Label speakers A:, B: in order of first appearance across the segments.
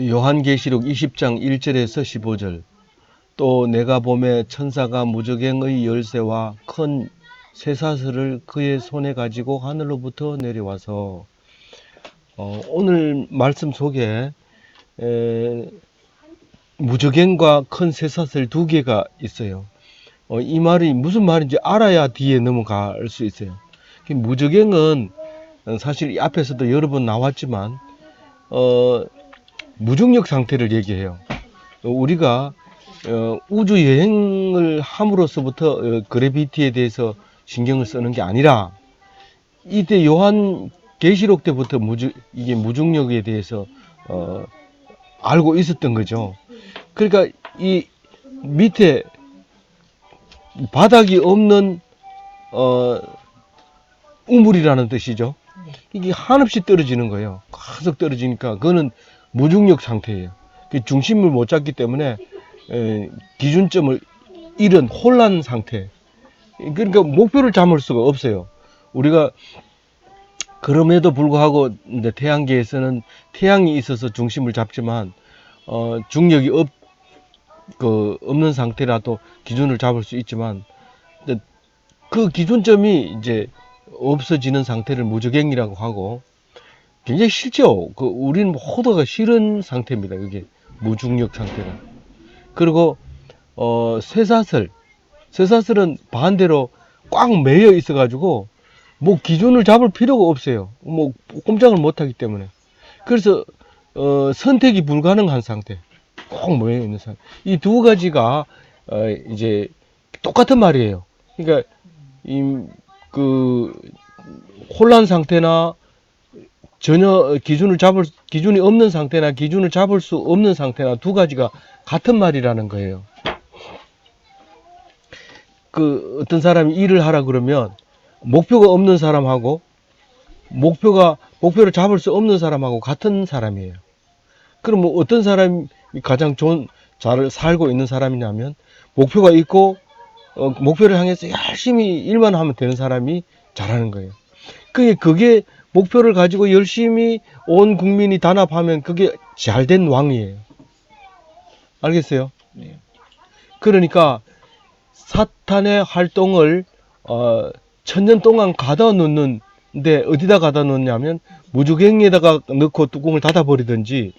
A: 요한계시록 20장 1절에서 15절. 또 내가 보매 천사가 무저갱의 열쇠와 큰 쇠사슬을 그의 손에 가지고 하늘로부터 내려와서 오늘 말씀 속에 무저갱과 큰 쇠사슬 두 개가 있어요. 이 말이 무슨 말인지 알아야 뒤에 넘어갈 수 있어요. 무저갱은 사실 이 앞에서도 여러 번 나왔지만 무중력 상태를 얘기해요. 우리가 우주 여행을 함으로써부터 그래비티에 대해서 신경을 쓰는 게 아니라 이때 요한 계시록 때부터 이게 무중력에 대해서 알고 있었던 거죠. 그러니까 이 밑에 바닥이 없는 우물이라는 뜻이죠. 이게 한없이 떨어지는 거예요. 계속 떨어지니까 그거는 무중력 상태예요. 중심을 못 잡기 때문에 기준점을 잃은 혼란 상태. 그러니까 목표를 잡을 수가 없어요. 우리가 그럼에도 불구하고 이제 태양계에서는 태양이 있어서 중심을 잡지만 중력이 없는 상태라도 기준을 잡을 수 있지만 그 기준점이 이제 없어지는 상태를 무저갱이라고 하고 굉장히 싫죠. 우리는 모두가 싫은 상태입니다. 이게 무중력 상태가. 그리고 쇠사슬은 반대로 꽉 매여 있어 가지고 뭐 기준을 잡을 필요가 없어요. 뭐 꼼짝을 못 하기 때문에. 그래서 선택이 불가능한 상태. 꽉 매여 있는 상태. 이 두 가지가 이제 똑같은 말이에요. 그러니까 혼란 상태나 전혀 기준이 없는 상태나 기준을 잡을 수 없는 상태나 두 가지가 같은 말이라는 거예요. 어떤 사람이 일을 하라 그러면 목표가 없는 사람하고 목표를 잡을 수 없는 사람하고 같은 사람이에요. 그럼 뭐 어떤 사람이 가장 잘 살고 있는 사람이냐면 목표가 있고 목표를 향해서 열심히 일만 하면 되는 사람이 잘하는 거예요. 그게 목표를 가지고 열심히 온 국민이 단합하면 그게 잘된 왕이에요. 알겠어요? 네. 그러니까 사탄의 활동을 1000년 동안 가다 놓는데 어디다 가다 놓냐면 무저갱이에다가 넣고 뚜껑을 닫아 버리든지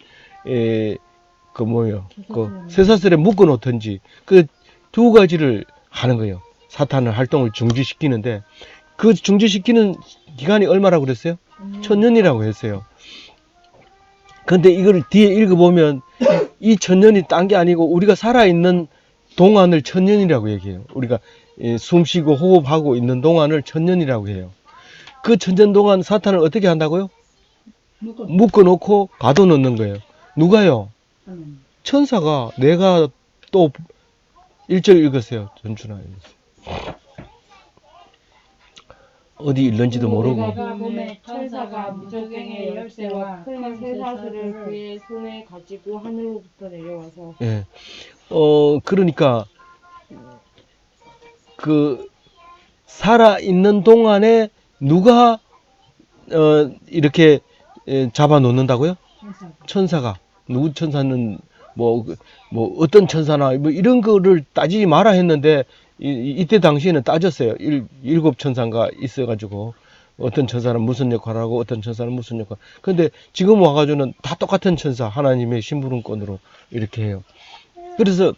A: 쇠사슬에 묶어 놓든지 그 두 가지를 하는 거예요. 사탄의 활동을 중지시키는데 그 중지시키는 기간이 얼마라고 그랬어요? 1000년이라고 했어요. 근데 이걸 뒤에 읽어보면 이 1000년이 딴 게 아니고 우리가 살아있는 동안을 1000년이라고 얘기해요. 우리가 숨 쉬고 호흡하고 있는 동안을 1000년이라고 해요. 그 1000년 동안 사탄을 어떻게 한다고요? 묶어놓고 가둬놓는 거예요. 누가요? 천사가. 내가 또 1절 읽으세요. 전준아. 어디 읽는지도 모르고.
B: 내가 보매 천사가 무저갱의 열쇠와 큰 쇠사슬을 그의 손에 가지고 하늘로부터 내려와서.
A: 예. 그러니까 살아 있는 동안에 누가 이렇게 잡아 놓는다고요? 천사가. 누구 천사는 뭐 어떤 천사나 뭐 이런 거를 따지지 마라 했는데 이때 당시에는 따졌어요. 7천사가 있어가지고 어떤 천사는 무슨 역할을 하고 어떤 천사는 무슨 역할. 근데 지금 와가지고는 다 똑같은 천사, 하나님의 심부름권으로 이렇게 해요. 그래서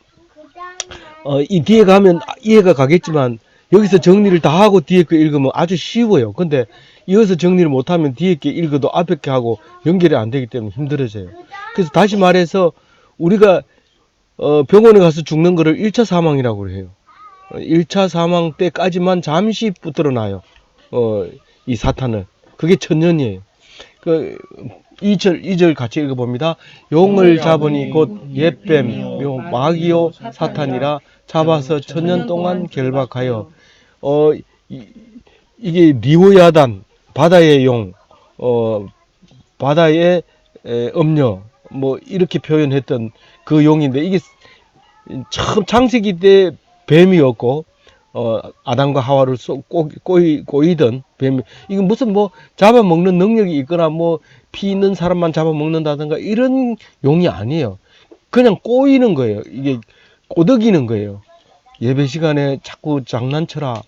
A: 이 뒤에 가면 이해가 가겠지만 여기서 정리를 다 하고 뒤에 거 읽으면 아주 쉬워요. 근데 이어서 정리를 못하면 뒤에 게 읽어도 앞에 게 하고 연결이 안 되기 때문에 힘들어져요. 그래서 다시 말해서 우리가 병원에 가서 죽는 거를 1차 사망이라고 해요. 1차 사망 때까지만 잠시 붙들어 놔요. 이 사탄을. 그게 1000년이에요. 2절 같이 읽어봅니다. 용을 잡으니 곧 옛뱀, 마귀요 사탄이라 잡아서 1000년 동안 결박하여. 이게 리오야단, 바다의 용, 바다의 엄녀, 뭐 이렇게 표현했던 그 용인데 이게 처음 창세기 때 뱀이었고 아담과 하와를 꼬이던 뱀이, 이거 무슨 뭐 잡아먹는 능력이 있거나 뭐 피 있는 사람만 잡아먹는다든가 이런 용이 아니에요. 그냥 꼬이는 거예요. 이게 꼬드기는 거예요. 예배 시간에 자꾸 장난쳐라.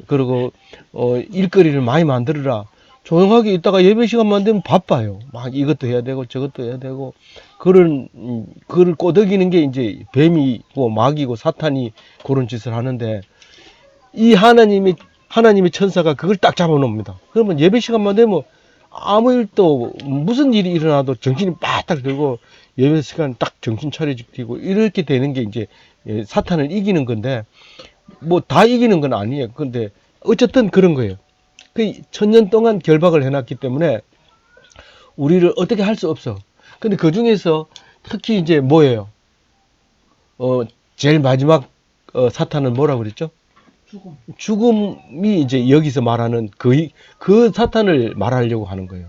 A: 그리고 일거리를 많이 만들어라. 조용하게 있다가 예배 시간만 되면 바빠요. 막 이것도 해야 되고 저것도 해야 되고 그를 꼬드기는 게 이제 뱀이고 마귀고 사탄이 그런 짓을 하는데, 이 하나님의 천사가 그걸 딱 잡아놓습니다. 그러면 예배 시간만 되면 아무 일도, 무슨 일이 일어나도 정신이 바짝 들고 예배 시간 딱 정신 차려지고 이렇게 되는 게 이제 사탄을 이기는 건데, 뭐 다 이기는 건 아니에요. 근데 어쨌든 그런 거예요. 그 천년 동안 결박을 해놨기 때문에 우리를 어떻게 할 수 없어. 근데 그 중에서 특히 이제 뭐예요? 제일 마지막 사탄은 뭐라고 그랬죠? 죽음이 이제 여기서 말하는 그 사탄을 말하려고 하는 거예요.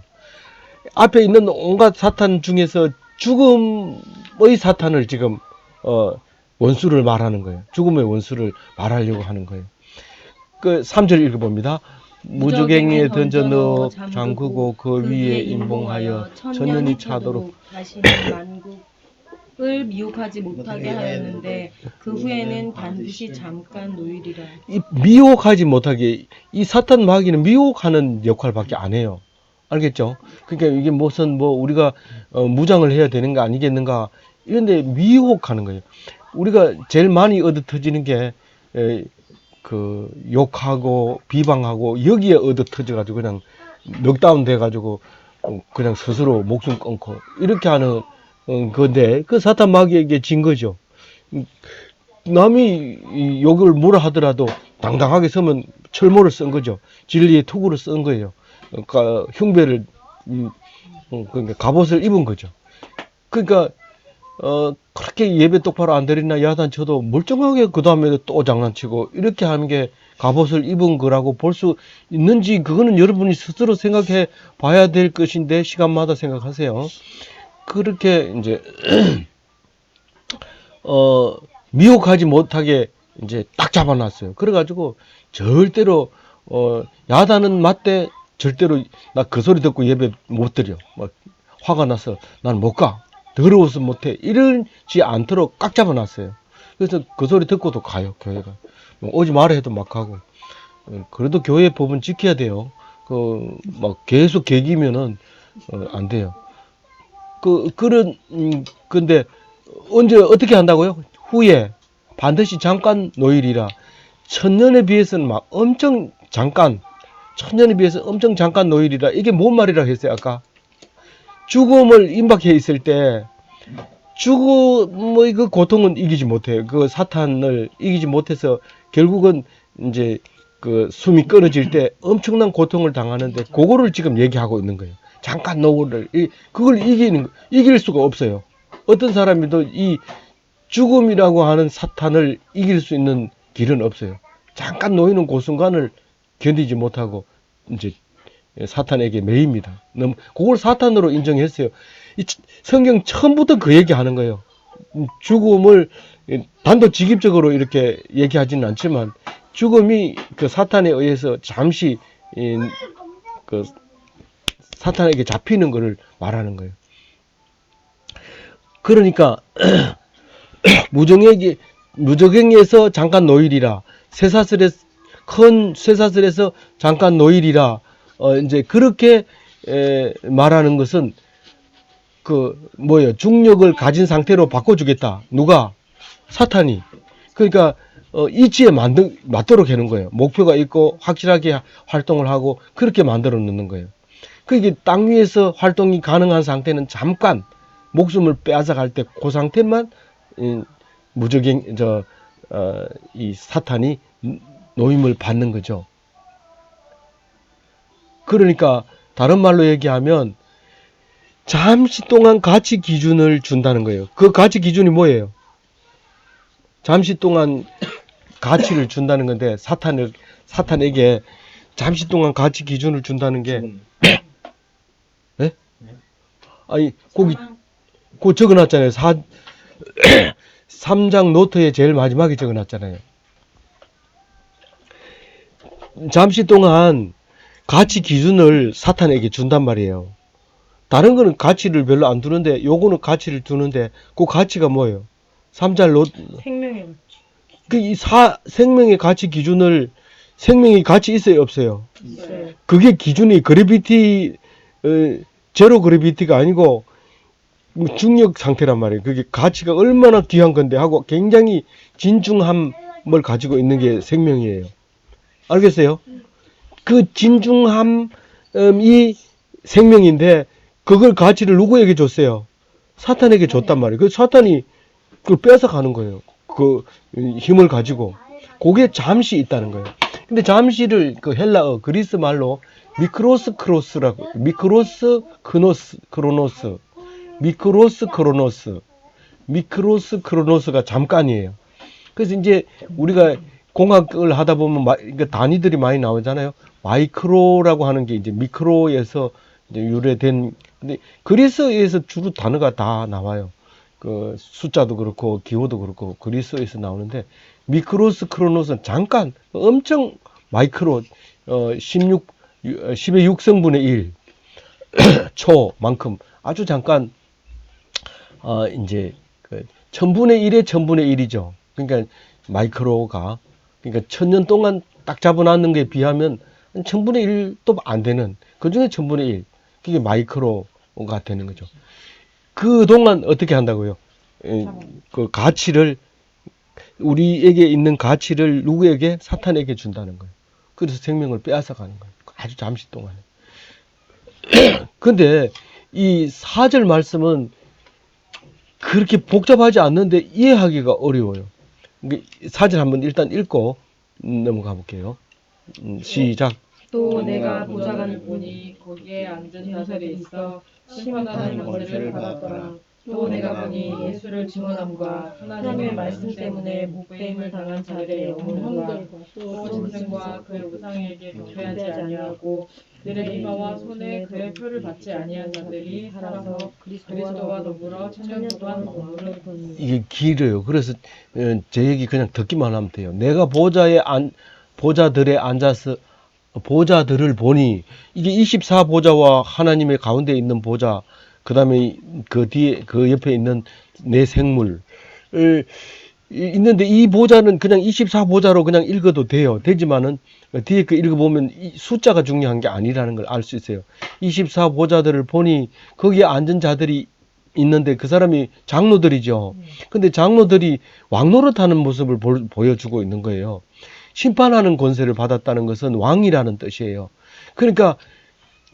A: 앞에 있는 온갖 사탄 중에서 죽음의 사탄을 지금 원수를 말하는 거예요. 죽음의 원수를 말하려고 하는 거예요. 그 3절 읽어봅니다. 무저갱이에 던져 넣어 잠그고 그 위에 임봉하여 천년이 차도록
B: 다시는 만국을 미혹하지 못하게 하였는데 그 후에는 반드시 잠깐 노일이라.
A: 이 미혹하지 못하게, 이 사탄 마귀는 미혹하는 역할밖에 안 해요. 알겠죠? 그러니까 이게 무슨 뭐 우리가 무장을 해야 되는 거 아니겠는가, 이런데 미혹하는 거예요. 우리가 제일 많이 얻어 터지는 게 그 욕하고 비방하고 여기에 얻어 터져 가지고 그냥 넉다운 돼 가지고 그냥 스스로 목숨 끊고 이렇게 하는 건데, 그 사탄 마귀에게 진 거죠. 남이 이 욕을 뭐라 하더라도 당당하게 서면 철모를 쓴 거죠. 진리의 투구를 쓴 거예요. 그러니까 흉배를 그러니까 갑옷을 입은 거죠. 그러니까 그렇게 예배 똑바로 안 드리나 야단쳐도 멀쩡하게 그 다음에도 또 장난치고 이렇게 하는 게 갑옷을 입은 거라고 볼 수 있는지, 그거는 여러분이 스스로 생각해 봐야 될 것인데, 시간마다 생각하세요. 그렇게 이제 미혹하지 못하게 이제 딱 잡아놨어요. 그래가지고 절대로 야단은 맞대, 절대로 나 그 소리 듣고 예배 못 드려. 막 화가 나서 난 못 가. 더러워서 못해. 이러지 않도록 꽉 잡아놨어요. 그래서 그 소리 듣고도 가요, 교회가. 오지 마라 해도 막 가고. 그래도 교회 법은 지켜야 돼요. 막 계속 개기면은 안 돼요. 근데 언제 어떻게 한다고요? 후에 반드시 잠깐 노일이라. 천년에 비해서는 막 엄청 잠깐, 천년에 비해서 엄청 잠깐 노일이라. 이게 뭔 말이라 했어요, 아까? 죽음을 임박해 있을 때 죽음의 그 고통은 이기지 못해요. 그 사탄을 이기지 못해서 결국은 이제 그 숨이 끊어질 때 엄청난 고통을 당하는데, 그거를 지금 얘기하고 있는 거예요. 잠깐 노후를, 그걸 이길 수가 없어요. 어떤 사람이도 이 죽음이라고 하는 사탄을 이길 수 있는 길은 없어요. 잠깐 놓이는 그 순간을 견디지 못하고 이제 사탄에게 매입니다. 그걸 사탄으로 인정했어요. 이 성경 처음부터 그 얘기하는 거예요. 죽음을 단도직입적으로 이렇게 얘기하지는 않지만 죽음이 그 사탄에 의해서 잠시 그 사탄에게 잡히는 것을 말하는 거예요. 그러니까 무저갱에서 잠깐 노일이라, 큰 쇠사슬에서 잠깐 노일이라. 이제 그렇게 말하는 것은 중력을 가진 상태로 바꿔주겠다. 누가? 사탄이. 그러니까 이치에 맞도록 하는 거예요. 목표가 있고 확실하게 활동을 하고 그렇게 만들어 놓는 거예요. 그게 땅 위에서 활동이 가능한 상태는 잠깐 목숨을 빼앗아갈 때 그 상태만 이 사탄이 노임을 받는 거죠. 그러니까 다른 말로 얘기하면 잠시 동안 가치 기준을 준다는 거예요. 그 가치 기준이 뭐예요? 잠시 동안 가치를 준다는 건데, 사탄에게 잠시 동안 가치 기준을 준다는 게, 네? 아니, 거기 적어놨잖아요. 3장 노트에 제일 마지막에 적어놨잖아요. 잠시 동안 가치 기준을 사탄에게 준단 말이에요. 다른 거는 가치를 별로 안 두는데 요거는 가치를 두는데 그 가치가 뭐예요? 삼잘 놓
B: 생명의 가치.
A: 그 생명의 가치 기준을 생명이 가치 있어요, 없어요?
B: 있어요.
A: 그게 기준이 그래비티 제로 그래비티가 아니고 중력 상태란 말이에요. 그게 가치가 얼마나 귀한 건데 하고 굉장히 진중함을 가지고 있는 게 생명이에요. 알겠어요? 그 진중함이 생명인데 그걸 가치를 누구에게 줬어요? 사탄에게 줬단 말이에요. 그 사탄이 그걸 뺏어가는 거예요. 그 힘을 가지고. 그게 잠시 있다는 거예요. 근데 잠시를 그 헬라어 그리스 말로 미크로스 크로스라고 미크로스 크로노스 미크로스 크로노스가 잠깐이에요. 그래서 이제 우리가 공학을 하다 보면 그러니까 단위들이 많이 나오잖아요. 마이크로라고 하는 게 이제 미크로에서 이제 유래된 근데 그리스에서 주로 단어가 다 나와요. 그 숫자도 그렇고 기호도 그렇고 그리스에서 나오는데 미크로스 크로노스는 잠깐 엄청 마이크로 10의 6성분의 1 초만큼 아주 잠깐 이제 그 1000분의 1의 1000분의 1이죠. 그러니까 마이크로가 그러니까 1000년 동안 딱 잡아놨는 게 비하면 1000분의 1도 안 되는 그 중에 1000분의 1 그게 마이크로가 되는 거죠. 그 동안 어떻게 한다고요? 그 가치를 우리에게 있는 가치를 누구에게 사탄에게 준다는 거예요. 그래서 생명을 빼앗아 가는 거예요. 아주 잠시 동안에. 근데 이 4절 말씀은 그렇게 복잡하지 않는데 이해하기가 어려워요. 4절 한번 일단 읽고 넘어가 볼게요. 시작.
B: 또 내가 보좌관을 보니 거기에 앉은 자들이 있어 심판하는 권세를 받았더라. 또 내가 보니 예수를 증언함과 하나님의 말씀 때문에 목배임을 당한 자들의 영혼과 또 짐승과 그의 우상에게 경배하지 아니하고 그들의 이마와 손에 그의 표를 받지 아니한 자들이 살아서 그리스도와 더불어 천년동안 머무르 보니.
A: 이게 길어요. 그래서 제 얘기 그냥 듣기만 하면 돼요. 내가 보좌들에 앉아서 보좌들을 보니 이게 24보좌와 하나님의 가운데 있는 보좌 그다음에 그 뒤에 그 옆에 있는 내 생물을 있는데 이 보좌는 그냥 24보좌로 그냥 읽어도 돼요. 되지만은 뒤에 그 읽어보면 이 숫자가 중요한 게 아니라는 걸 알 수 있어요. 24보좌들을 보니 거기에 앉은 자들이 있는데 그 사람이 장로들이죠. 근데 장로들이 왕노릇하는 모습을 보여주고 있는 거예요. 심판하는 권세를 받았다는 것은 왕이라는 뜻이에요. 그러니까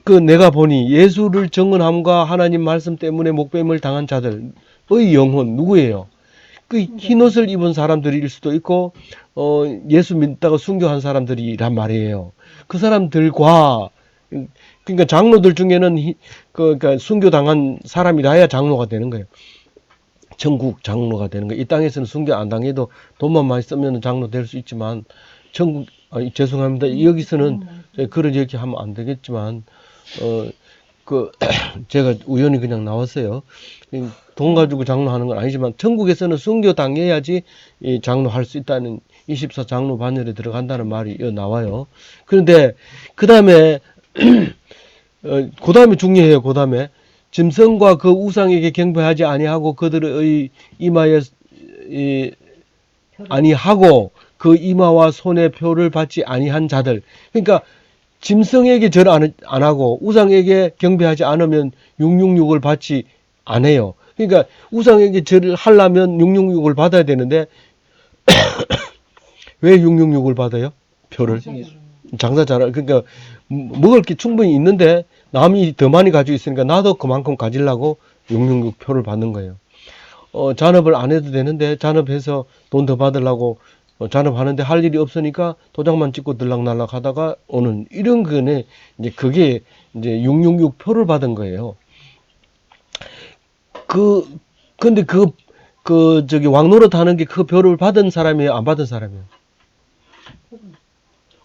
A: 그 내가 보니 예수를 증언함과 하나님 말씀 때문에 목배임을 당한 자들의 영혼 누구예요? 그 흰옷을 입은 사람들일 수도 있고 예수 믿다가 순교한 사람들이란 말이에요. 그 사람들과 그러니까 장로들 중에는 그러니까 순교당한 사람이라야 장로가 되는 거예요. 천국 장로가 되는 거예요. 이 땅에서는 순교 안 당해도 돈만 많이 쓰면 장로 될 수 있지만 천국 죄송합니다. 여기서는 그런 얘기 하면 안 되겠지만 그 제가 우연히 그냥 나왔어요. 돈 가지고 장로하는 건 아니지만 천국에서는 순교 당해야지 장로할 수 있다는 24장로 반열에 들어간다는 말이 나와요. 그런데 그 다음에 그 다음에 중요해요. 그 다음에 짐승과 그 우상에게 경배하지 아니하고 그들의 이마에 아니하고 그 이마와 손에 표를 받지 아니한 자들. 그러니까 짐승에게 절 안 하고 우상에게 경배하지 않으면 666을 받지 않아요. 그러니까 우상에게 절을 하려면 666을 받아야 되는데 왜 666을 받아요? 표를. 장사 잘하 그러니까 먹을 게 충분히 있는데 남이 더 많이 가지고 있으니까 나도 그만큼 가지려고 666 표를 받는 거예요. 잔업을 안 해도 되는데 잔업해서 돈 더 받으려고 잔업하는데 할 일이 없으니까 도장만 찍고 들락날락 하다가 오는 이런 거네. 이제 그게 이제 666 표를 받은 거예요. 근데 저기 왕노릇 하는 게 그 표를 받은 사람이에요? 안 받은 사람이에요?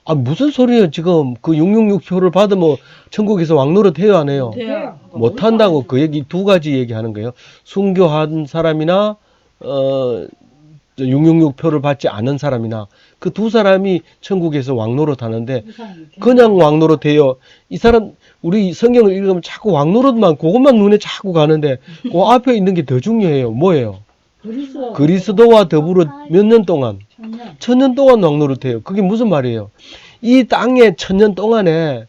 A: 아, 무슨 소리예요, 지금. 그 666표를 받으면 천국에서 왕노릇 해요, 안 해요?
B: 돼요.
A: 못 한다고 그 얘기 두 가지 얘기하는 거예요. 순교한 사람이나 666표를 받지 않은 사람이나 그 두 사람이 천국에서 왕노릇 하는데 그냥 왕노릇 해요. 이 사람 우리 성경을 읽으면 자꾸 왕노릇만 그것만 눈에 자꾸 가는데 그 앞에 있는 게 더 중요해요. 뭐예요? 그리스도와 더불어 몇 년 동안? 1000년 동안 왕노릇 해요. 그게 무슨 말이에요? 이 땅에 1000년 동안에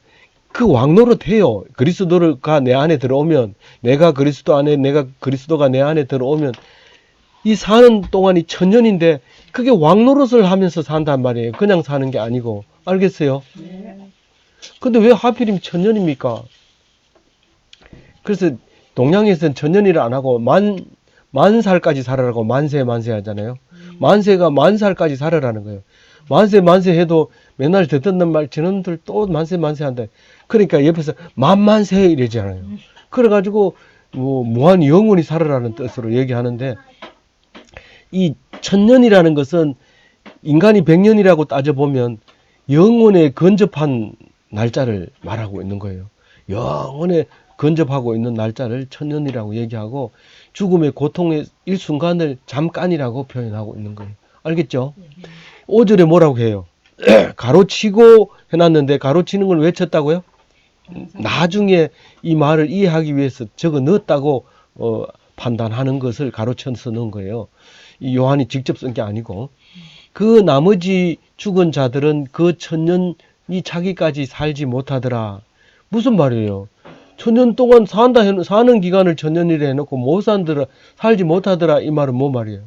A: 그 왕노릇 해요. 그리스도가 내 안에 들어오면, 내가 그리스도 안에, 내가 그리스도가 내 안에 들어오면 이 사는 동안이 1000년인데 그게 왕노릇을 하면서 산단 말이에요. 그냥 사는 게 아니고. 알겠어요? 근데 왜 하필이면 1000년입니까? 그래서 동양에서는 1000년이라 안 하고 만 살까지 살아라고 만세 하잖아요. 만세가 10,000살까지 살아라는 거예요. 만세 해도 맨날 듣던 말 저놈들 또 만세 한다. 그러니까 옆에서 만세 이러잖아요. 그래가지고 뭐 무한 영원히 살아라는 뜻으로 얘기하는데 이 1000년이라는 것은 인간이 100년이라고 따져보면 영원에 근접한 날짜를 말하고 있는 거예요. 영원에 근접하고 있는 날짜를 1000년이라고 얘기하고 죽음의 고통의 일순간을 잠깐이라고 표현하고 있는 거예요. 알겠죠? 5절에 뭐라고 해요? 가로치고 해놨는데 가로치는 걸 왜 쳤다고요? 나중에 이 말을 이해하기 위해서 적어 넣었다고 판단하는 것을 가로쳐서 넣은 거예요. 이 요한이 직접 쓴 게 아니고 그 나머지 죽은 자들은 그 1000년이 차기까지 살지 못하더라. 무슨 말이에요? 1000년 동안 사는 기간을 1000년이라 해놓고 못 산더라, 살지 못하더라. 이 말은 뭐 말이에요?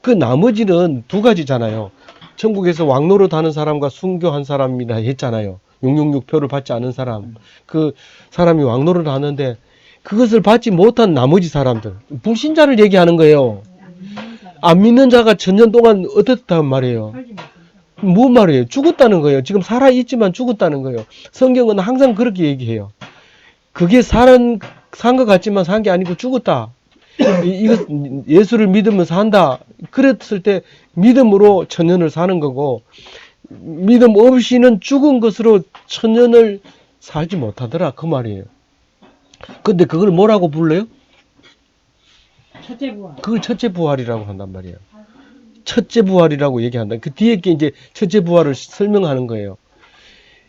A: 그 나머지는 두 가지잖아요. 천국에서 왕노릇 하는 사람과 순교한 사람이라 했잖아요. 666표를 받지 않은 사람. 그 사람이 왕노릇 하는데 그것을 받지 못한 나머지 사람들. 불신자를 얘기하는 거예요. 안 믿는 자가 1000년 동안 어떻단 말이에요? 뭔 말이에요? 죽었다는 거예요. 지금 살아있지만 죽었다는 거예요. 성경은 항상 그렇게 얘기해요. 그게 산 것 같지만 산 게 아니고 죽었다. 이거 예수를 믿으면 산다. 그랬을 때 믿음으로 1000년을 사는 거고 믿음 없이는 죽은 것으로 1000년을 살지 못하더라. 그 말이에요. 근데 그걸 뭐라고 불러요?
C: 첫째 부활.
A: 그걸 첫째 부활이라고 한단 말이에요. 첫째 부활이라고 얘기한다. 그 뒤에 게 이제 첫째 부활을 설명하는 거예요.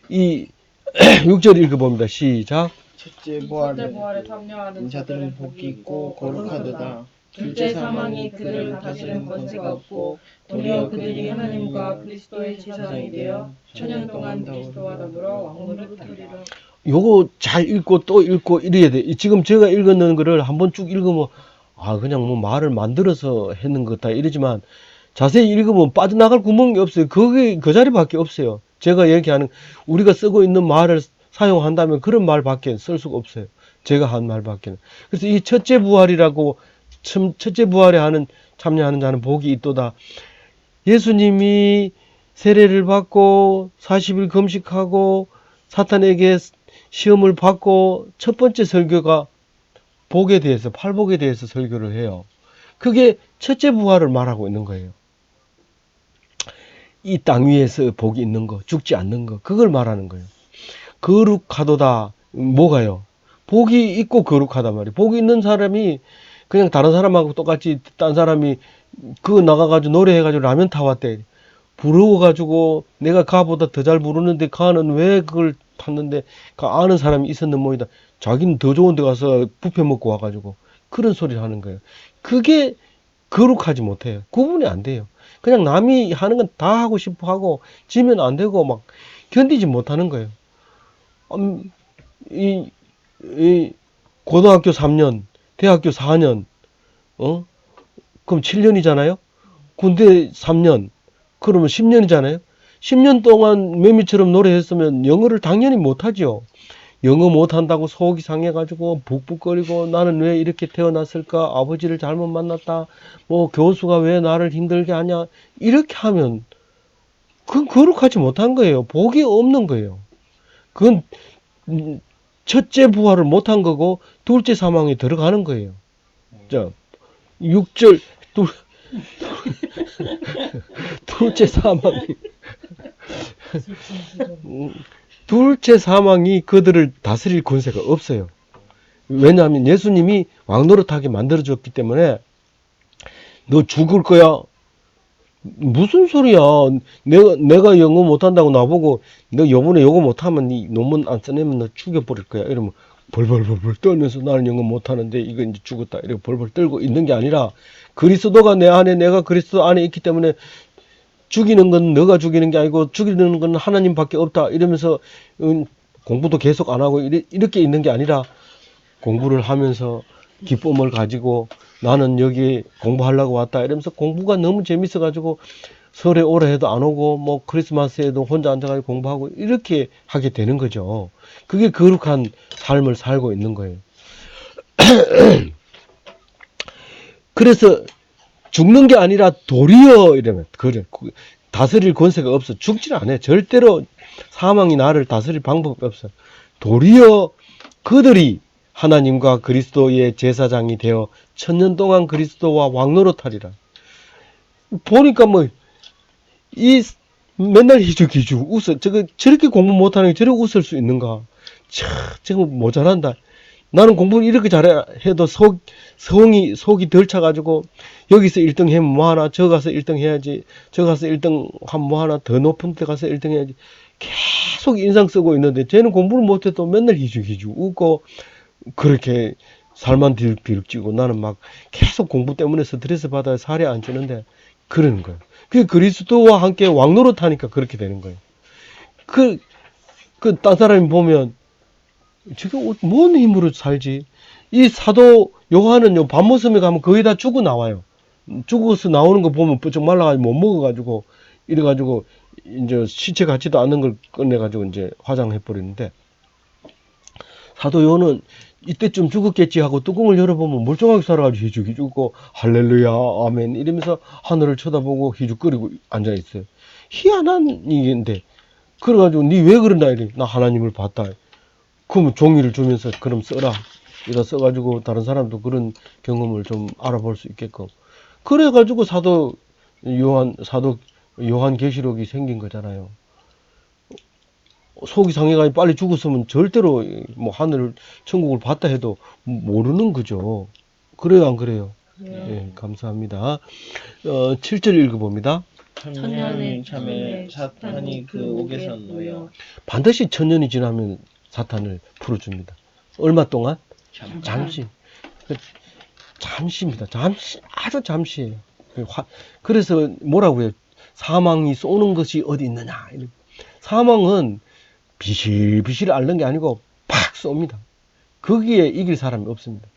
A: 이 6절 읽어봅니다. 시작.
D: 첫째
B: 첫째
D: 부활에
B: 부활에 참여하는
D: 자들은 복이 있고 거룩하도다.
B: 둘째 사망이 그들을 다스리는 권세가 없고 도리어 그들이 하나님과 그리스도의 제사장이 되어 천년 동안 그리스도와 더불어 왕노릇 하리라.
A: 요거 잘 읽고 또 읽고 이래야 돼. 지금 제가 읽었는 거를 한번 쭉 읽으면 그냥 뭐 말을 만들어서 했는 것 같다 이러지만 자세히 읽으면 빠져나갈 구멍이 없어요. 그게 그 자리밖에 없어요. 제가 얘기하는 우리가 쓰고 있는 말을 사용한다면 그런 말밖에 쓸 수가 없어요. 제가 한 말밖에는. 그래서 이 첫째 부활이라고 첫째 부활에 참여하는 자는 복이 있도다. 예수님이 세례를 받고 40일 금식하고 사탄에게 시험을 받고 첫 번째 설교가 복에 대해서, 팔복에 대해서 설교를 해요. 그게 첫째 부활을 말하고 있는 거예요. 이 땅 위에서 복이 있는 거, 죽지 않는 거, 그걸 말하는 거예요. 거룩하도다. 뭐가요? 복이 있고 거룩하단 말이에요. 복이 있는 사람이 그냥 다른 사람하고 똑같이 딴 사람이 그거 나가가지고 노래해가지고 라면 타왔대. 부러워가지고 내가 가보다 더 잘 부르는데 가는 왜 그걸 탔는데 아는 사람이 있었는 모이다. 자기는 더 좋은 데 가서 뷔페 먹고 와가지고 그런 소리를 하는 거예요. 그게 거룩하지 못해요. 구분이 안 돼요. 그냥 남이 하는 건 다 하고 싶어 하고 지면 안 되고 막 견디지 못하는 거예요. 이 고등학교 3년, 대학교 4년, 그럼 7년이잖아요? 군대 3년, 그러면 10년이잖아요? 10년 동안 매미처럼 노래했으면 영어를 당연히 못하죠. 영어 못한다고 속이 상해가지고 북북거리고 나는 왜 이렇게 태어났을까? 아버지를 잘못 만났다. 뭐 교수가 왜 나를 힘들게 하냐? 이렇게 하면 그건 거룩하지 못한 거예요. 복이 없는 거예요. 그건 첫째 부활을 못한 거고 둘째 사망에 들어가는 거예요. 자, 6절 둘째 사망이 둘째 사망이 그들을 다스릴 권세가 없어요. 왜냐하면 예수님이 왕노릇하게 만들어줬기 때문에 너 죽을 거야. 무슨 소리야. 내가 영어 못한다고 나보고 너 요번에 요거 못하면 이 논문 안 써내면 너 죽여버릴 거야. 이러면 벌벌벌벌 떨면서 나는 영어 못하는데 이거 이제 죽었다. 이렇게 벌벌 떨고 있는 게 아니라 그리스도가 내 안에 내가 그리스도 안에 있기 때문에 죽이는 건 너가 죽이는 게 아니고 죽이는 건 하나님밖에 없다. 이러면서 공부도 계속 안 하고 이렇게 있는 게 아니라 공부를 하면서 기쁨을 가지고 나는 여기 공부하려고 왔다 이러면서 공부가 너무 재밌어가지고 설에 오래 해도 안 오고 뭐 크리스마스에도 혼자 앉아가지고 공부하고 이렇게 하게 되는 거죠. 그게 거룩한 삶을 살고 있는 거예요. 그래서 죽는 게 아니라 도리어 이러면 그래 다스릴 권세가 없어. 죽질 않아요. 절대로 사망이 나를 다스릴 방법이 없어. 도리어 그들이 하나님과 그리스도의 제사장이 되어 천년 동안 그리스도와 왕노릇하리라. 보니까 뭐 이 맨날 희죽희죽 웃어. 저렇게 공부 못하는 게 저렇게 웃을 수 있는가? 참 저거 모자란다. 나는 공부를 이렇게 잘해도 속이 덜 차가지고 여기서 1등 하면 뭐하나 저 가서 1등 해야지 저 가서 1등 하면 뭐하나 더 높은 데 가서 1등 해야지 계속 인상 쓰고 있는데 쟤는 공부를 못해도 맨날 희죽희죽 웃고 그렇게 살만 비룩비룩 찌고 나는 막 계속 공부 때문에 스트레스 받아야 살이 안 찌는데 그러는 거예요. 그 그리스도와 함께 왕노릇하니까 그렇게 되는 거예요. 딴 사람이 보면 저게 뭔 힘으로 살지? 이 사도 요한은요, 밤모섬에 가면 거의 다 죽어 나와요. 죽어서 나오는 거 보면 쁘쩍 말라가지고 못 먹어가지고, 이래가지고, 이제 시체 같지도 않은 걸 꺼내가지고 이제 화장해버리는데, 사도 요한은 이때쯤 죽었겠지 하고 뚜껑을 열어보면 멀쩡하게 살아가지고 희죽희죽고, 할렐루야, 아멘, 이러면서 하늘을 쳐다보고 희죽거리고 앉아있어요. 희한한 일인데, 그래가지고, 니 왜 그런다, 이래. 나 하나님을 봤다. 그럼 종이를 주면서 그럼 써라. 이거 써가지고 다른 사람도 그런 경험을 좀 알아볼 수 있게끔. 그래가지고 사도 요한 계시록이 생긴 거잖아요. 속이 상해가지고 빨리 죽었으면 절대로 뭐 하늘 천국을 봤다 해도 모르는 거죠. 그래요, 안 그래요?
B: 네.
A: 예, 감사합니다. 7절 읽어봅니다.
D: 천년이 참에 사탄이 그 옥에서 놓여
A: 반드시 천년이 지나면 사탄을 풀어줍니다. 얼마 동안? 잠시. 잠시입니다. 아주 잠시예요. 그래서 뭐라고 해요? 사망이 쏘는 것이 어디 있느냐. 사망은 비실비실 앓는 게 아니고 팍 쏩니다. 거기에 이길 사람이 없습니다.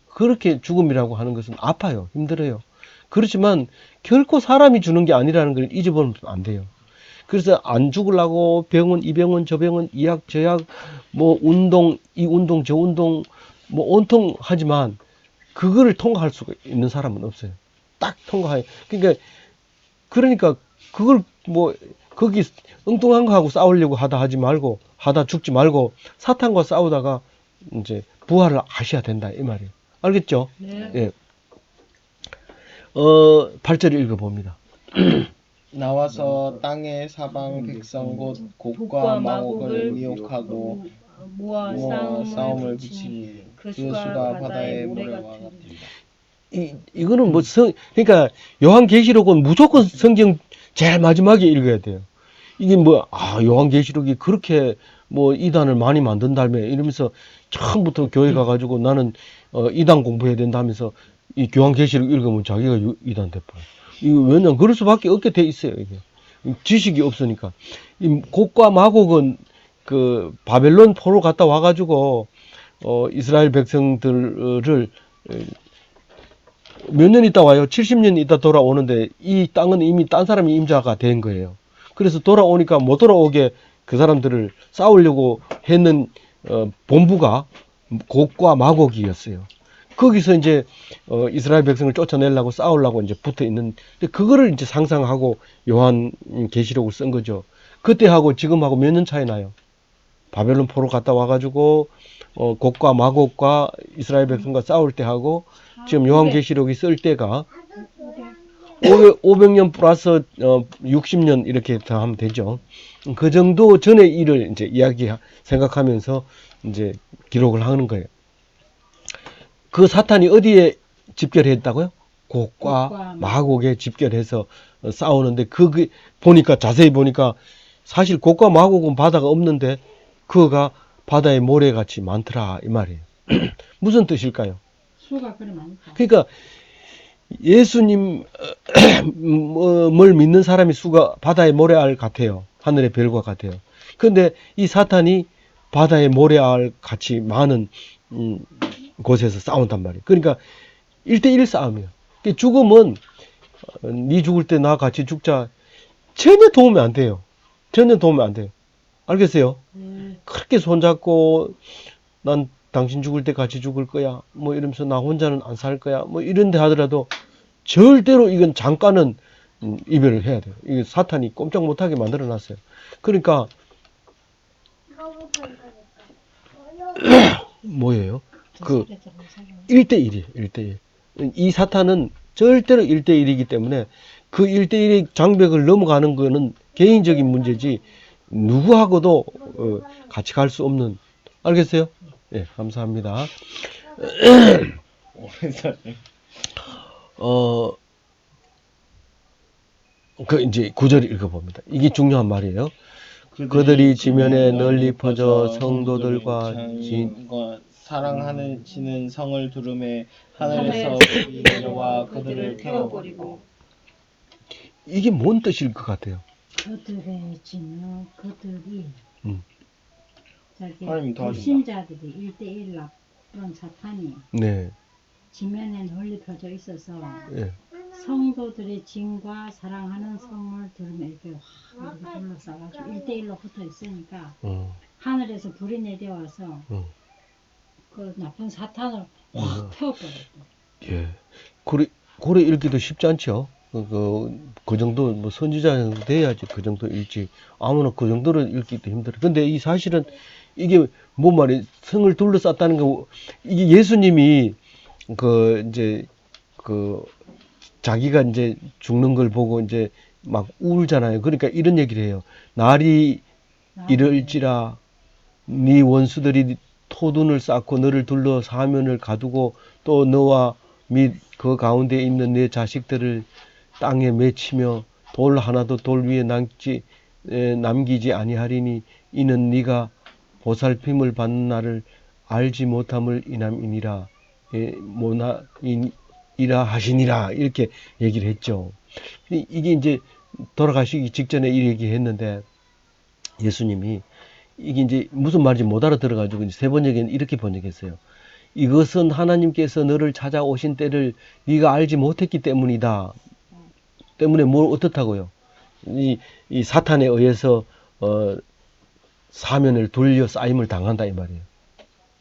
A: 그렇게 죽음이라고 하는 것은 아파요. 힘들어요. 그렇지만 결코 사람이 주는 게 아니라는 걸 잊어버리면 안 돼요. 그래서 안 죽으려고 병원, 이 병원, 저 병원, 이 약, 저 약, 뭐 운동, 이 운동, 저 운동, 뭐 온통 하지만 그거를 통과할 수가 있는 사람은 없어요. 딱 통과해. 그러니까 그걸 뭐 거기 엉뚱한 거 하고 싸우려고 하다 죽지 말고 사탄과 싸우다가 이제 부활을 하셔야 된다 이 말이에요. 알겠죠?
B: 네.
A: 예. 8절 읽어봅니다.
D: 나와서 땅의 사방 백성 곧 곡과 마곡을 미혹하고
B: 모아
D: 싸움을
B: 붙이니
D: 붙이니
B: 그
D: 그 수가 바다의 모래와 같으리라.
A: 이거는 뭐 그러니까 요한계시록은 무조건 성경 제일 마지막에 읽어야 돼요. 이게 요한계시록이 그렇게 뭐 이단을 많이 만든다며 이러면서 처음부터 교회 가가지고 나는 이단 공부해야 된다면서 이 요한계시록 읽으면 자기가 이단 돼버려. 이거 왜냐면 그럴 수밖에 없게 돼 있어요. 이게 지식이 없으니까. 이 곡과 마곡은 그 바벨론 포로 갔다 와가지고 이스라엘 백성들을 몇 년 있다 와요. 70년 있다 돌아오는데 이 땅은 이미 딴 사람이 임자가 된 거예요. 그래서 돌아오니까 못 돌아오게 그 사람들을 싸우려고 했는 본부가 곡과 마곡이었어요. 거기서 이제 이스라엘 백성을 쫓아내려고 싸우려고 이제 붙어 있는 그거를 이제 상상하고 요한 계시록을 쓴 거죠. 그때하고 지금하고 몇 년 차이 나요. 바벨론 포로 갔다 와가지고 곡과 마곡과 이스라엘 백성과 싸울 때하고 지금 요한 계시록이 쓸 때가 500년 플러스 60년 이렇게 더 하면 되죠. 그 정도 전의 일을 이제 생각하면서 이제 기록을 하는 거예요. 그 사탄이 어디에 집결했다고요? 곡과 마곡에 집결해서 싸우는데 그 보니까 자세히 보니까 사실 곡과 마곡은 바다가 없는데 그가 바다의 모래같이 많더라 이 말이에요. 무슨 뜻일까요?
C: 수가 그리 많다.
A: 그러니까 예수님을 믿는 사람이 수가 바다의 모래알 같아요. 하늘의 별과 같아요. 그런데 이 사탄이 바다의 모래알 같이 많은 곳에서 싸운단 말이에요. 그러니까 1대1 싸움이에요. 죽음은 네 죽을 때 나 같이 죽자 전혀 도움이 안 돼요. 전혀 도움이 안 돼요. 알겠어요? 그렇게 손잡고 난 당신 죽을 때 같이 죽을 거야. 뭐 이러면서 나 혼자는 안 살 거야. 뭐 이런데 하더라도 절대로 이건 잠깐은 이별을 해야 돼요. 이게 사탄이 꼼짝 못하게 만들어 놨어요. 그러니까 뭐예요? 그 1대1이에요. 1대1. 이 사탄은 절대로 1대1이기 때문에 그 1대1의 장벽을 넘어가는 거는 개인적인 문제지 누구하고도 같이 갈 수 없는. 알겠어요? 예, 감사합니다. 그 이제 9절 읽어봅니다. 이게 중요한 말이에요. 그들이 지면에 널리 퍼져 성도들과
D: 사랑하는 지는 성을 두름에 하늘에서 불이 내려와 그들을 태워버리고.
A: 이게 뭔 뜻일 것 같아요?
C: 그들의 진노, 그들이 저기
D: 하나님 도와준다.
C: 불신자들이 1대1 나쁜 사탄이
A: 네.
C: 지면에 널리 펴져 있어서
A: 예.
C: 성도들의 진과 사랑하는 성을 들으면 이렇게 확 이렇게 둘러싸가지고 1대1로 붙어 있으니까 하늘에서 불이 내려와서 그 나쁜 사탄을 확 태워버렸다.
A: 예. 고래 읽기도 쉽지 않죠. 그 정도, 뭐 선지자 정도 돼야지 그 정도 읽지. 아무나 그 정도로 읽기도 힘들어. 근데 이 사실은 이게 뭔 말이에요? 성을 둘러쌌다는 거, 이게 예수님이 자기가 이제 죽는 걸 보고 이제 막 울잖아요. 그러니까 이런 얘기를 해요. 날이 이를지라 네 원수들이 토둔을 쌓고 너를 둘러 사면을 가두고 또 너와 및 그 가운데 있는 내 자식들을 땅에 맺히며 돌 하나도 돌 위에 남기지 아니하리니 이는 네가 보살핌을 받는 날을 알지 못함을 인함이니라. 이라 하시니라 이렇게 얘기를 했죠. 이게 이제 돌아가시기 직전에 이 얘기했는데 예수님이 이게 이제 무슨 말인지 못 알아들어가지고 이제 세 번역에는 이렇게 번역했어요. 이것은 하나님께서 너를 찾아오신 때를 네가 알지 못했기 때문이다. 때문에 뭘 어떻다고요? 이 사탄에 의해서 사면을 돌려 쌓임을 당한다 이 말이에요.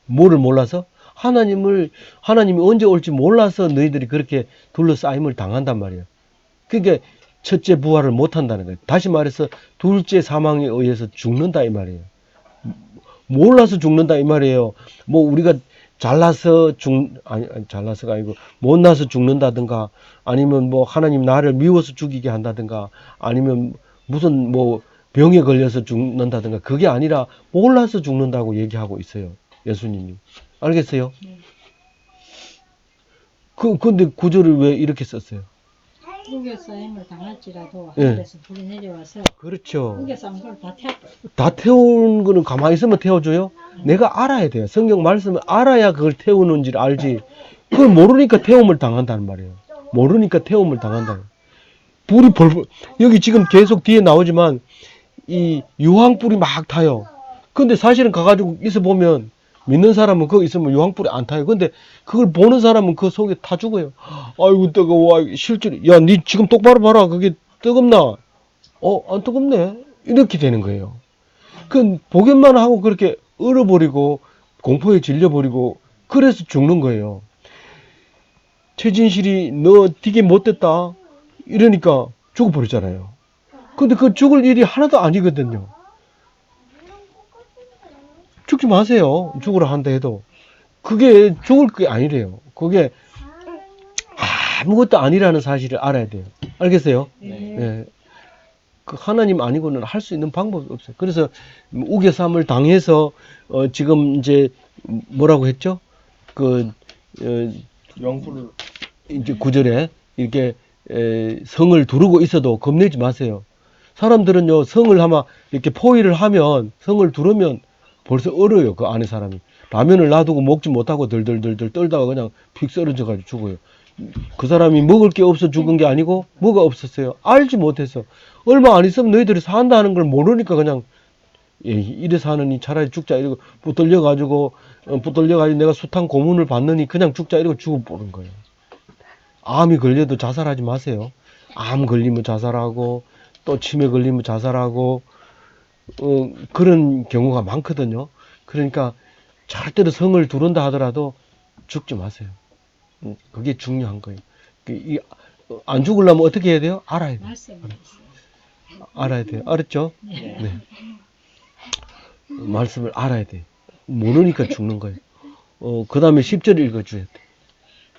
A: 뭐를 몰라서? 하나님이 언제 올지 몰라서 너희들이 그렇게 둘러싸임을 당한단 말이에요. 그러니까 첫째 부활을 못 한다는 거예요. 다시 말해서 둘째 사망에 의해서 죽는다 이 말이에요. 몰라서 죽는다 이 말이에요. 뭐 우리가 잘나서가 아니고 못나서 죽는다든가 아니면 뭐 하나님 나를 미워서 죽이게 한다든가 아니면 무슨 뭐 병에 걸려서 죽는다든가 그게 아니라 몰라서 죽는다고 얘기하고 있어요. 예수님이. 알겠어요? 근데 구절을 왜 이렇게 썼어요?
C: 우겨 싸임을 당할지라도
A: 예.
C: 하늘에서 불이 내려와서
A: 그렇죠.
C: 우겨 싸운 걸 다 태웠다.
A: 다 태우는 거는 가만히 있으면 태워줘요? 내가 알아야 돼요. 성경 말씀을 알아야 그걸 태우는지를 알지. 그걸 모르니까 태움을 당한다는 말이에요. 모르니까 태움을 당한다는. 불이 벌벌, 여기 지금 계속 뒤에 나오지만 이 유황불이 막 타요. 근데 사실은 가가지고 있어 보면 믿는 사람은 거기 있으면 유황불이 안 타요. 근데 그걸 보는 사람은 그 속에 타 죽어요. 아이고 뜨거워. 실제로 야, 니 지금 똑바로 봐라. 그게 뜨겁나? 안 뜨겁네. 이렇게 되는 거예요. 그 보기만 하고 그렇게 얼어버리고 공포에 질려버리고 그래서 죽는 거예요. 최진실이 너 되게 못됐다 이러니까 죽어버리잖아요. 근데 그 죽을 일이 하나도 아니거든요. 죽지 마세요. 죽으라 한다 해도 그게 죽을 게 아니래요. 그게 아무것도 아니라는 사실을 알아야 돼요. 알겠어요? 네. 그 하나님 아니고는 할 수 있는 방법이 없어요. 그래서 우겨쌈을 당해서 지금 이제 뭐라고 했죠? 유황불을 이제 9절에 이렇게 성을 두르고 있어도 겁내지 마세요. 사람들은요, 성을 아마 이렇게 포위를 하면, 성을 두르면 벌써 얼어요, 그 안에 사람이. 라면을 놔두고 먹지 못하고 덜덜덜덜 떨다가 그냥 픽 쓰러져가지고 죽어요. 그 사람이 먹을 게 없어 죽은 게 아니고, 뭐가 없었어요? 알지 못해서. 얼마 안 있으면 너희들이 산다는 걸 모르니까 그냥, 이래 사느니 차라리 죽자, 이러고, 붙들려가지고 내가 숱한 고문을 받느니 그냥 죽자, 이러고 죽어버린 거예요. 암이 걸려도 자살하지 마세요. 암 걸리면 자살하고, 또 치매 걸리면 자살하고, 그런 경우가 많거든요. 그러니까 절대로 성을 두른다 하더라도 죽지 마세요. 그게 중요한 거예요. 안 죽으려면 어떻게 해야 돼요? 알아야 돼요. 알아야 돼요. 알았죠? 네. 말씀을 알아야 돼요. 모르니까 죽는 거예요. 그 다음에 10절 읽어줘야 돼.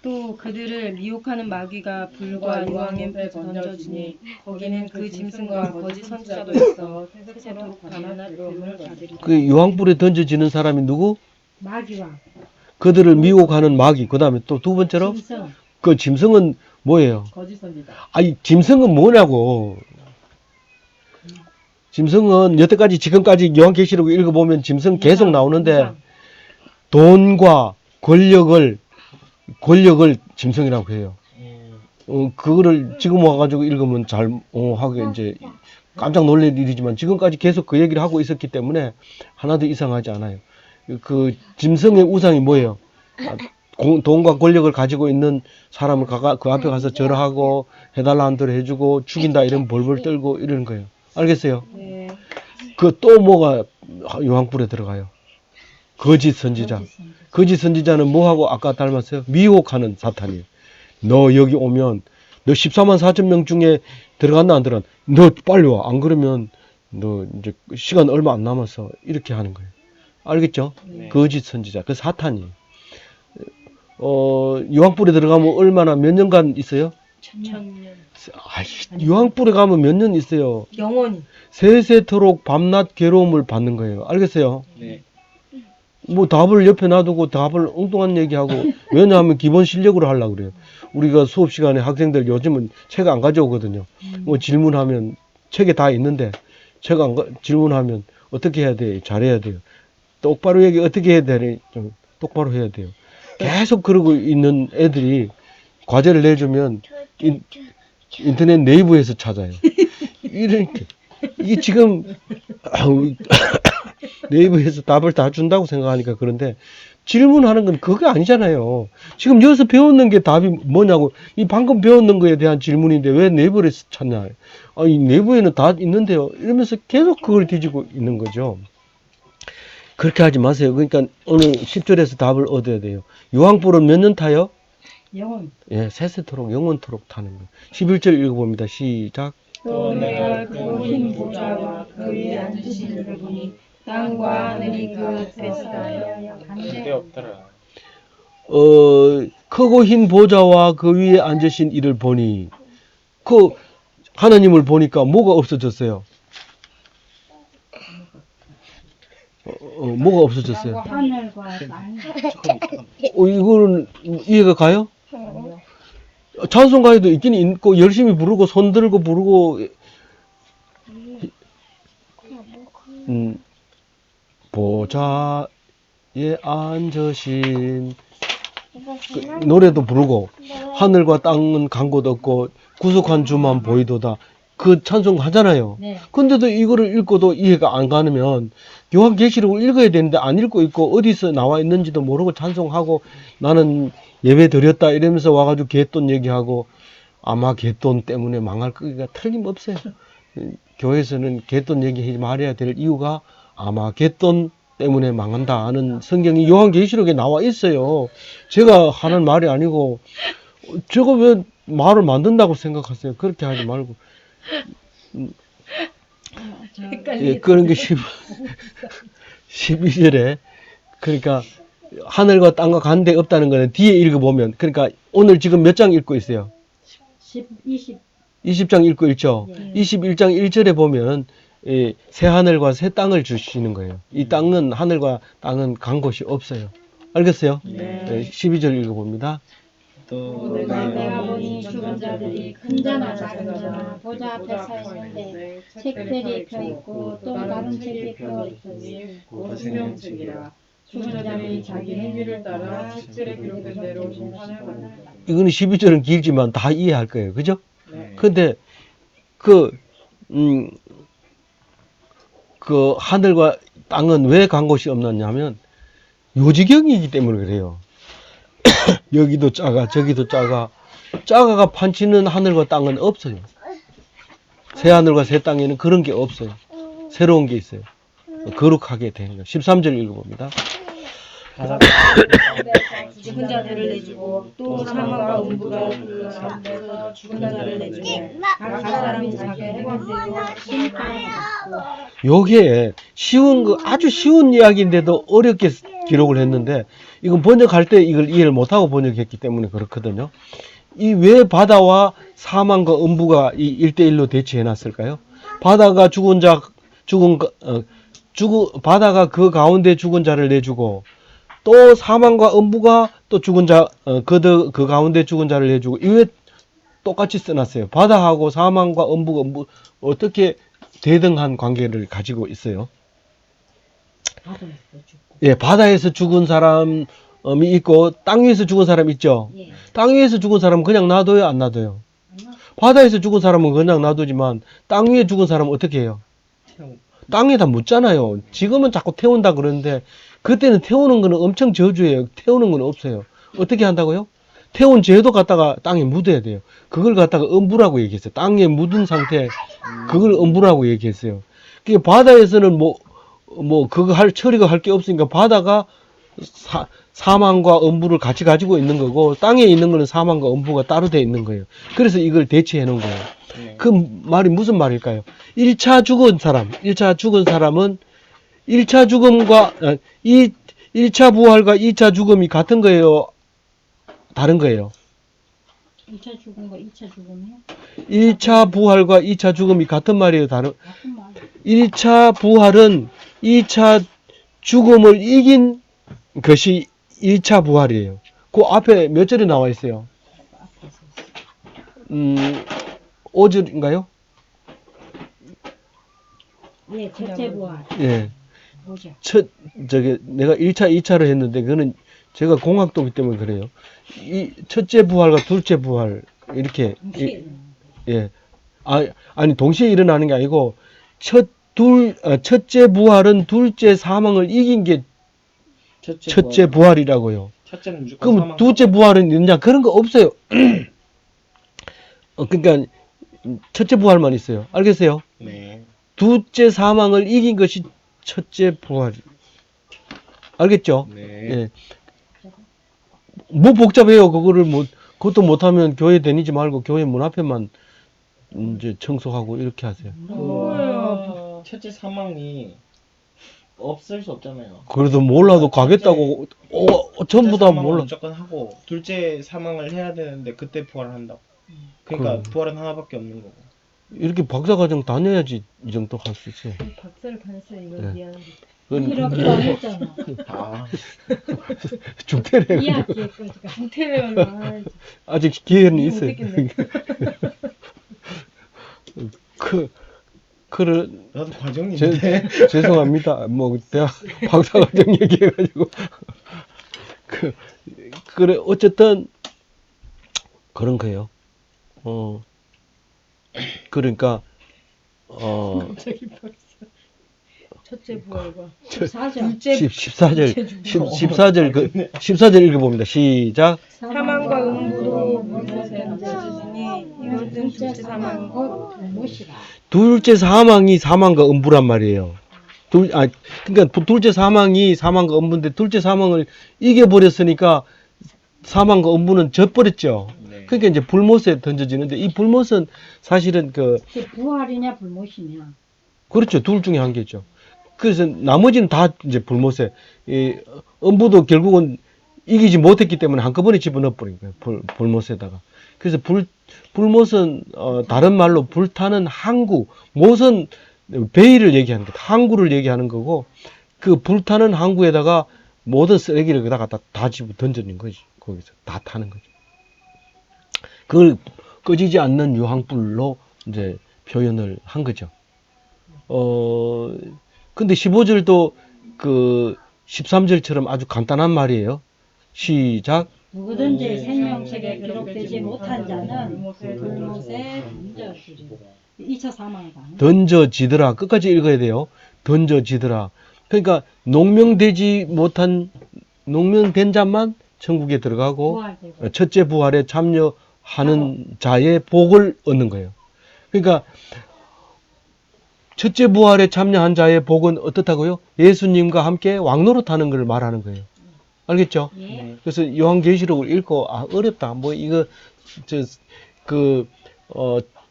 B: 또 그들을 미혹하는 마귀가 불과 유황의 배 던져지니 거기는 그 짐승과 거짓 선지자도 있어 세세토록 밤낮 괴로움을 받으리라.
A: 그 유황불에 던져지는 사람이 누구?
C: 마귀와
A: 그들을 미혹하는 마귀. 그 다음에 또 두 번째로
C: 짐승.
A: 그 짐승은 뭐예요?
B: 거짓 선지자.
A: 아니, 짐승은 뭐냐고. 짐승은 여태까지 지금까지 요한계시록 읽어보면 짐승 계속 나오는데 돈과 권력을 짐승이라고 해요. 그거를 지금 와가지고 읽으면 잘 하게 이제 깜짝 놀랄 일이지만 지금까지 계속 그 얘기를 하고 있었기 때문에 하나도 이상하지 않아요. 그 짐승의 우상이 뭐예요? 돈과 권력을 가지고 있는 사람을 그 앞에 가서 절하고 해달라는 대로 해주고 죽인다 이러면 벌벌 떨고 이러는 거예요. 알겠어요?
B: 네.
A: 그 또 뭐가 유황불에 들어가요? 거짓 선지자. 거짓 선지자는 뭐하고 아까 닮았어요? 미혹하는 사탄이에요. 너 여기 오면 너 14만 4천 명 중에 들어갔나 안 들어갔나? 너 빨리 와. 안 그러면 너 이제 시간 얼마 안 남았어. 이렇게 하는 거예요. 알겠죠?
D: 네.
A: 거짓 선지자. 그 사탄이에요. 유황불에 들어가면 얼마나 몇 년간 있어요?
B: 천년.
A: 유황불에 가면 몇 년 있어요?
B: 영원히.
A: 세세토록 밤낮 괴로움을 받는 거예요. 알겠어요?
D: 네.
A: 뭐 답을 옆에 놔두고 답을 엉뚱한 얘기하고 왜냐하면 기본 실력으로 하려고 그래요. 우리가 수업 시간에 학생들 요즘은 책 안 가져오거든요. 뭐 질문하면 책에 다 있는데 질문하면 어떻게 해야 돼요? 잘해야 돼요. 똑바로 얘기 어떻게 해야 되니? 좀 똑바로 해야 돼요. 계속 그러고 있는 애들이 과제를 내주면 인터넷 네이버에서 찾아요. 이렇게 이게 지금 네이버에서 답을 다 준다고 생각하니까 그런데 질문하는 건 그게 아니잖아요. 지금 여기서 배웠는 게 답이 뭐냐고. 이 방금 배웠는 거에 대한 질문인데 왜 네이버에서 찾냐. 이 네이버에는 다 있는데요. 이러면서 계속 그걸 뒤지고 있는 거죠. 그렇게 하지 마세요. 그러니까 오늘 10절에서 답을 얻어야 돼요. 유황불은 몇 년 타요?
C: 영원.
A: 예, 세세토록 영원토록 타는 거예요. 11절 읽어봅니다. 시작.
B: 또 내가 그 흰 보좌와 그 위에 앉으신 이를 보니 땅과 하늘이 그 앞에 있다여
D: 그때 없더라.
A: 크고 흰 보좌와 그 위에 앉으신 이를 보니 그 하나님을 보니까 뭐가 없어졌어요? 뭐가 없어졌어요?
C: 하늘과 땅.
A: 이거는 이해가 가요? 찬송가에도 있긴 있고 열심히 부르고 손 들고 부르고 보좌에 앉으신 노래도 부르고 하늘과 땅은 간 곳 없고 구속한 주만 보이도다 그 찬송 하잖아요.
C: 네.
A: 근데도 이거를 읽고도 이해가 안 가면 요한계시록을 읽어야 되는데 안 읽고 있고 어디서 나와 있는지도 모르고 찬송하고 나는 예배 드렸다 이러면서 와가지고 갯돈 얘기하고 아마 갯돈 때문에 망할 거기가 틀림없어요. 교회에서는 갯돈 얘기하지 말아야 될 이유가 아마 갯돈 때문에 망한다 하는 성경이 요한계시록에 나와 있어요. 제가 하는 말이 아니고 저거 왜 말을 만든다고 생각하세요? 그렇게 하지 말고 예, 그런 게 12절에 그러니까 하늘과 땅과 간데 없다는 거는 뒤에 읽어보면 그러니까 오늘 지금 몇 장 읽고 있어요? 20장 읽고 있죠?
C: 네.
A: 21장 1절에 보면 새 하늘과 새 땅을 주시는 거예요. 이 땅은 하늘과 땅은 간 곳이 없어요. 알겠어요?
B: 네.
A: 12절 읽어봅니다.
D: 또
C: 내가 보니 죽은 자들이 큰 자나 작은 자나 보좌 앞에 서 있는데 책들이 펴 있고 또 다른 책이 펴 있더니
B: 곧 생명책이라. 죽은 자들이 자기 행위를 따라 책들에 기록된 대로 심판을 받는다.
A: 이거는 12절은 길지만 다 이해할 거예요. 그죠?
B: 네.
A: 근데 그 하늘과 땅은 왜 간 곳이 없느냐면 요지경이기 때문에 그래요. 여기도 작아 저기도 작아. 작아가 판치는 하늘과 땅은 없어요. 새 하늘과 새 땅에는 그런 게 없어요. 새로운 게 있어요. 거룩하게 되는 거예요. 13절 읽어봅니다.
B: 죽은 자들을 내주고 또 사망과 음부가 그 가운데서 죽은 자를 내주고 각 사람이 자기 행위대로 심판을 받고.
A: 요게 아주 쉬운 이야기인데도 어렵게 기록을 했는데, 이건 번역할 때 이걸 이해를 못하고 번역했기 때문에 그렇거든요. 이 왜 바다와 사망과 음부가 이 1대1로 대치해 놨을까요? 바다가 바다가 그 가운데 죽은 자를 내주고, 또 사망과 음부가 또 죽은 자, 그 가운데 죽은 자를 내주고, 이왜 똑같이 써놨어요? 바다하고 사망과 음부가 어떻게 대등한 관계를 가지고 있어요? 예, 바다에서 죽은 사람이 있고 땅 위에서 죽은 사람이 있죠.
C: 예.
A: 땅 위에서 죽은 사람은 그냥 놔둬요, 안 놔둬요? 바다에서 죽은 사람은 그냥 놔두지만 땅 위에 죽은 사람은 어떻게 해요? 땅에다 묻잖아요. 지금은 자꾸 태운다 그러는데 그때는 태우는 거는 엄청 저주예요. 태우는 건 없어요. 어떻게 한다고요? 태운 죄도 갖다가 땅에 묻어야 돼요. 그걸 갖다가 음부라고 얘기했어요. 땅에 묻은 상태, 그걸 음부라고 얘기했어요. 그 바다에서는 그거 처리가 할 게 없으니까 바다가 사망과 음부를 같이 가지고 있는 거고, 땅에 있는 거는 사망과 음부가 따로 돼 있는 거예요. 그래서 이걸 대치해 놓은 거예요. 그 말이 무슨 말일까요? 1차 죽은 사람은 1차 죽음과 1차 부활과 2차 죽음이 같은 거예요? 다른 거예요?
C: 1차 죽음과 2차 죽음이요?
A: 1차 부활과 2차 죽음이 같은 말이에요?
C: 같은 말.
A: 1차 부활은 2차 죽음을 이긴 것이 1차 부활이에요. 그 앞에 몇 절에 나와 있어요? 5절인가요?
C: 예, 첫째 부활.
A: 예.
C: 보자.
A: 내가 1차, 2차를 했는데, 그거는 제가 공학도기 때문에 그래요. 이 첫째 부활과 둘째 부활, 이렇게, 예. 아니, 동시에 일어나는 게 아니고, 첫째 부활은 둘째 사망을 이긴 게 첫째 부활이라고요.
D: 첫째는 무조건
A: 그럼
D: 사망.
A: 둘째 부활은 있느냐? 그런 거 없어요. 그러니까, 첫째 부활만 있어요. 알겠어요?
D: 네.
A: 둘째 사망을 이긴 것이 첫째 부활. 알겠죠?
D: 네.
A: 예. 뭐 복잡해요. 그것도 못하면 교회 다니지 말고 교회 문 앞에만 이제 청소하고 이렇게 하세요.
D: 첫째 사망이 없을 수 없잖아요.
A: 그래도 몰라도 가겠다고, 전부 다
D: 사망은
A: 몰라.
D: 무조건 하고 둘째 사망을 해야 되는데 그때 부활한다고. 그러니까 부활은 하나밖에 없는 거고.
A: 이렇게 박사과정 다녀야지 이 정도 할 수 있어요.
B: 박사를 다녔어요. 이거
A: 네.
B: 미안한데.
C: 이렇게 안 했잖아.
D: 아,
A: 중퇴래.
C: 이학기까지가.
B: 중퇴면
A: 아직 기회는
B: 이해
A: 있어요.
B: 못했겠네.
D: 나도 과정인데.
A: 죄송합니다. 대학 박사과정 얘기해가지고. 그래, 어쨌든, 그런 거예요. 그러니까,
B: 갑자기 박사. 첫째 부활과
C: 14절.
B: 둘째
A: 14절 읽어봅니다. 시작.
B: 사망과 음부도 물못에 던져지니 이것은 둘째 사망 곧
C: 무엇이라.
A: 둘째 사망이 사망과 음부란 말이에요. 그러니까 둘째 사망이 사망과 음부인데, 둘째 사망을 이겨버렸으니까 사망과 음부는 져버렸죠.
D: 네.
A: 그러니까 이제 불못에 던져지는데, 이 불못은 사실은
C: 그게 부활이냐 불못이냐.
A: 그렇죠. 둘 중에 한 개죠. 그래서 나머지는 다 이제 불못에, 음부도 결국은 이기지 못했기 때문에 한꺼번에 집어넣어 버린 거예요. 불못에다가. 그래서 불못은, 다른 말로 불타는 항구, 못은 베일을 얘기하는 거, 항구를 얘기하는 거고, 그 불타는 항구에다가 모든 쓰레기를 갖다 다 집어 던져진 거지. 거기서 다 타는 거죠. 그걸 꺼지지 않는 유황불로 이제 표현을 한 거죠. 근데 15절도 그 13절처럼 아주 간단한 말이에요. 시작.
C: 누구든지 생명책에 기록되지 못한 자는 불못에 던져지리라. 2차 사망을 당한다.
A: 던져지더라. 끝까지 읽어야 돼요. 던져지더라. 그러니까 농명된 자만 천국에 들어가고
C: 부활되고.
A: 첫째 부활에 참여하는 자의 복을 얻는 거예요. 그러니까 첫째 부활에 참여한 자의 복은 어떻다고요? 예수님과 함께 왕노릇하는 걸 말하는 거예요. 알겠죠?
C: 예.
A: 그래서 요한계시록을 읽고 어렵다. 뭐 이거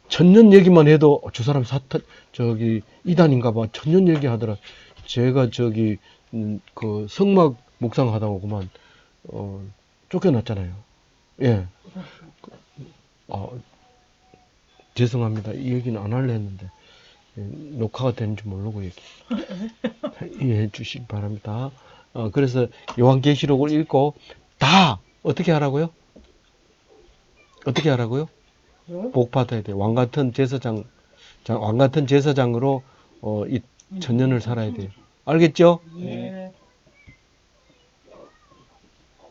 A: 천년 얘기만 해도 저 사람 이단인가 봐. 천년 얘기하더라. 제가 그 성막 묵상하다가 그만 쫓겨났잖아요. 예. 죄송합니다. 이 얘기는 안 하려 했는데 녹화가 되는지 모르고 이해해 주시기 바랍니다. 그래서 요한계시록을 읽고 다 어떻게 하라고요? 어떻게 하라고요? 복 받아야 돼요. 왕 같은 제사장으로 이 천년을 살아야 돼요. 알겠죠?
C: 예.